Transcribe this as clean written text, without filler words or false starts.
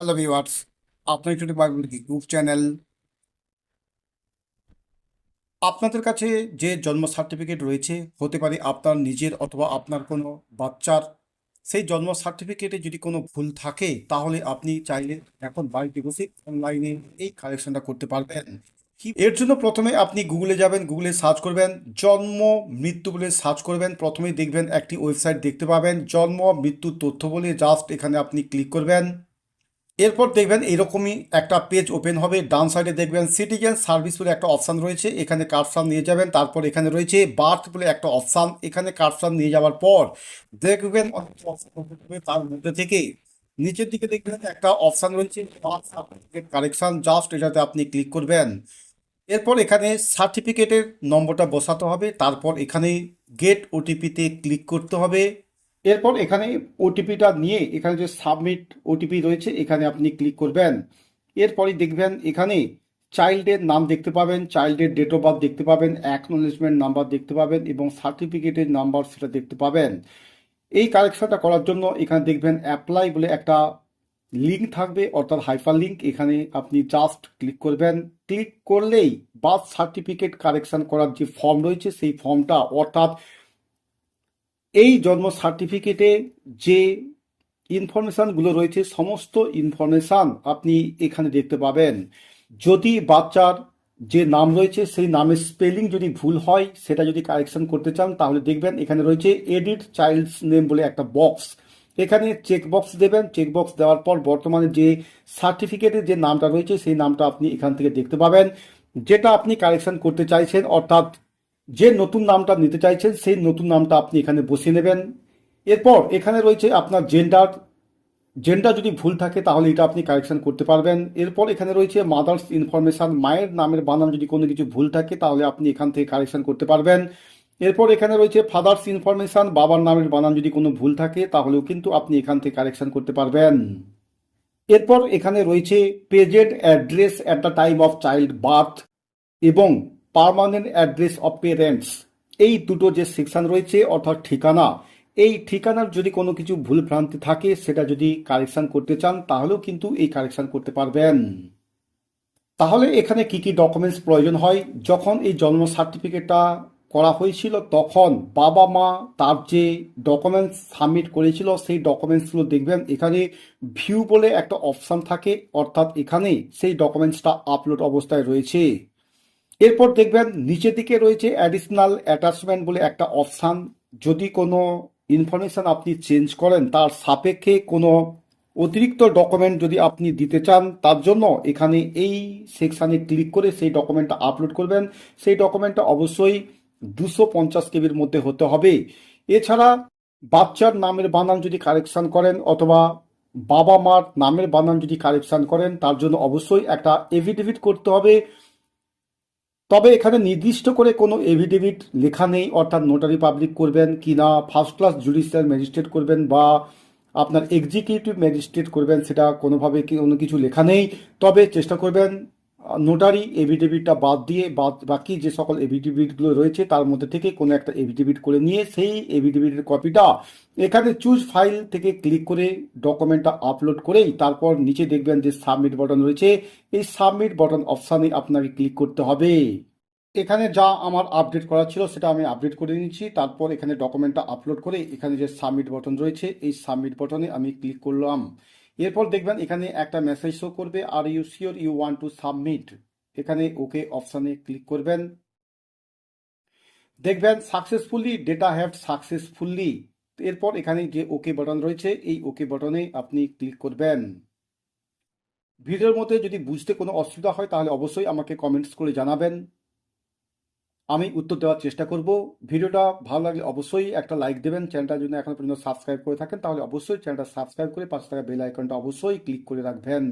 Hello viewers, আপনার YouTube Bible YouTube channel. আপনাদের কাছে যে জন্ম সার্টিফিকেট রয়েছে, হতে পারে আপনার নিজের অথবা আপনার কোনো বাচ্চার। সেই জন্ম সার্টিফিকেটে যদি কোনো ভুল থাকে, তাহলে আপনি চাইলে এখন বাড়িতে বসে অনলাইনে এই কারেকশনটা করতে পারবেন। এর জন্য প্রথমে আপনি গুগলে যাবেন, গুগলে সার্চ করবেন জন্ম মৃত্যু বলে সার্চ করবেন। প্রথমেই দেখবেন একটি ওয়েবসাইট দেখতে পাবেন, জন্ম মৃত্যুর তথ্য বলে। জাস্ট এখানে আপনি ক্লিক করবেন। এরপর দেখবেন এরকমই একটা পেজ ওপেন হবে। ডান সাইডে দেখবেন সিটিজেন সার্ভিস বলে একটা অপশান রয়েছে, এখানে কার্সর নিয়ে যাবেন। তারপর এখানে রয়েছে বার্থ বলে একটা অপশান, এখানে কার্সর নিয়ে যাওয়ার পর দেখবেন তার মধ্যে থেকে নিচের দিকে দেখবেন একটা অপশান রয়েছে বার্থ সার্টিফিকেট কারেকশন। জাস্ট এটাতে আপনি ক্লিক করবেন। এরপর এখানে সার্টিফিকেটের নম্বরটা বসাতে হবে, তারপর এখানে গেট ওটিপিতে ক্লিক করতে হবে। এরপর এখানে ওটিপিটা নিয়ে এখানে যে সাবমিট ওটিপি রয়েছে এখানে আপনি ক্লিক করবেন। এরপরই দেখবেন এখানে চাইল্ডের নাম দেখতে পাবেন, চাইল্ডের ডেট অফ বার্থ দেখতে পাবেন, অ্যাকনোলেজমেন্ট নাম্বার দেখতে পাবেন এবং সার্টিফিকেটের নাম্বার সেটা দেখতে পাবেন। এই কারেকশনটা করার জন্য এখানে দেখবেন অ্যাপ্লাই বলে একটা লিঙ্ক থাকবে, অর্থাৎ হাইপার লিঙ্ক। এখানে আপনি জাস্ট ক্লিক করবেন। ক্লিক করলেই বার্থ সার্টিফিকেট কারেকশন করার যে ফর্ম রয়েছে সেই ফর্মটা, অর্থাৎ এই জন্ম সার্টিফিকেটে যে ইনফরমেশানগুলো রয়েছে সমস্ত ইনফরমেশান আপনি এখানে দেখতে পাবেন। যদি বাচ্চার যে নাম রয়েছে সেই নামের স্পেলিং যদি ভুল হয়, সেটা যদি কারেকশন করতে চান, তাহলে দেখবেন এখানে রয়েছে এডিট চাইল্ডস নেম বলে একটা বক্স। এখানে চেক বক্স দেবেন। চেক বক্স দেওয়ার পর বর্তমানে যে সার্টিফিকেটের যে নামটা রয়েছে সেই নামটা আপনি এখান থেকে দেখতে পাবেন, যেটা আপনি কারেকশন করতে চাইছেন, অর্থাৎ যে নতুন নামটা নিতে চাইছেন সেই নতুন নামটা আপনি এখানে বসিয়ে নেবেন। এরপর এখানে রয়েছে আপনার জেন্ডার। জেন্ডার যদি ভুল থাকে তাহলে এটা আপনি কারেকশন করতে পারবেন। এরপর এখানে রয়েছে মাদার্স ইনফরমেশান, মায়ের নামের বানান যদি কোনো কিছু ভুল থাকে তাহলে আপনি এখান থেকে কারেকশন করতে পারবেন। এরপর এখানে রয়েছে ফাদার্স ইনফরমেশান, বাবার নামের বানান যদি কোনো ভুল থাকে তাহলেও কিন্তু আপনি এখান থেকে কারেকশন করতে পারবেন। এরপর এখানে রয়েছে present address at the time of child birth এবং পার্মানেন্ট অ্যাড্রেস অফ পেরেন্টস। এই দুটো যে সেকশন রয়েছে, অর্থাৎ ঠিকানা, এই ঠিকানার যদি কোনো কিছু ভুল ভ্রান্তি থাকে সেটা যদি কারেকশন করতে চান তাহলেও কিন্তু এই কারেকশন করতে পারবেন। তাহলে এখানে কি কি ডকুমেন্টস প্রয়োজন হয়? যখন এই জন্ম সার্টিফিকেটটা করা হয়েছিল তখন বাবা মা তার যে ডকুমেন্টস সাবমিট করেছিল সেই ডকুমেন্টসগুলো দেখবেন এখানে ভিউ বলে একটা অপশান থাকে, অর্থাৎ এখানে সেই ডকুমেন্টসটা আপলোড অবস্থায় রয়েছে। এরপর দেখবেন নিচের দিকে রয়েছে অ্যাডিশনাল অ্যাটাচমেন্ট বলে একটা অপশান। যদি কোনো ইনফরমেশান আপনি চেঞ্জ করেন, তার সাপেক্ষে কোনো অতিরিক্ত ডকুমেন্ট যদি আপনি দিতে চান, তার জন্য এখানে এই সেকশানে ক্লিক করে সেই ডকুমেন্টটা আপলোড করবেন। সেই ডকুমেন্টটা অবশ্যই 250 কেবির মধ্যে হতে হবে। এছাড়া বাচ্চার নামের বানান যদি কারেকশান করেন অথবা বাবা মার নামের বানান যদি কারেকশান করেন, তার জন্য অবশ্যই একটা এফিডেভিট করতে হবে। তবে এখানে নির্দিষ্ট করে কোনো এফিডেভিট লেখা নেই, অর্থাৎ নোটারি পাবলিক করবেন কি না, ফার্স্ট ক্লাস জুডিশিয়াল ম্যাজিস্ট্রেট করবেন বা আপনার এক্সিকিউটিভ ম্যাজিস্ট্রেট করবেন, সেটা কোনোভাবে কোনো কিছু লেখা নেই। তবে চেষ্টা করবেন নোটারি এফিডেভিটটা বাদ দিয়ে বাকি যে সকল এফিডেভিটগুলো রয়েছে তার মধ্যে থেকে কোনো একটা এফিডেভিট করে নিয়ে সেই এফিডেভিটের কপিটা এখানে চুজ ফাইল থেকে ক্লিক করে ডকুমেন্টটা আপলোড করেই তারপর নিচে দেখবেন যে সাবমিট বাটন রয়েছে, এই সাবমিট বাটন অপশানে আপনাকে ক্লিক করতে হবে। এখানে যা আমার আপডেট করা ছিল সেটা আমি আপডেট করে নিচ্ছি। তারপর এখানে ডকুমেন্টটা আপলোড করে এখানে যে সাবমিট বাটন রয়েছে এই সাবমিট বাটনে আমি ক্লিক করলাম। এরপর দেখবেন এখানে একটা মেসেজ শো করবে, are you sure you want to submit. এখানে ওকে অপশানে ক্লিক করবেন। দেখবেন সাকসেসফুলি ডেটা হ্যাভ সাকসেসফুলি। এরপর এখানে যে ওকে বাটন রয়েছে এই ওকে বাটনে আপনি ক্লিক করবেন। ভিডিওর মধ্যে যদি বুঝতে কোনো অসুবিধা হয় তাহলে অবশ্যই আমাকে কমেন্টস করে জানাবেন, আমি উত্তর দেওয়ার চেষ্টা করব। ভিডিওটা ভালো লাগলে অবশ্যই একটা লাইক দেবেন। চ্যানেলটা যদি এখনো পর্যন্ত সাবস্ক্রাইব করে থাকেন তাহলে অবশ্যই চ্যানেলটা সাবস্ক্রাইব করে পাশে থাকা বেল আইকনটা অবশ্যই ক্লিক করে রাখবেন।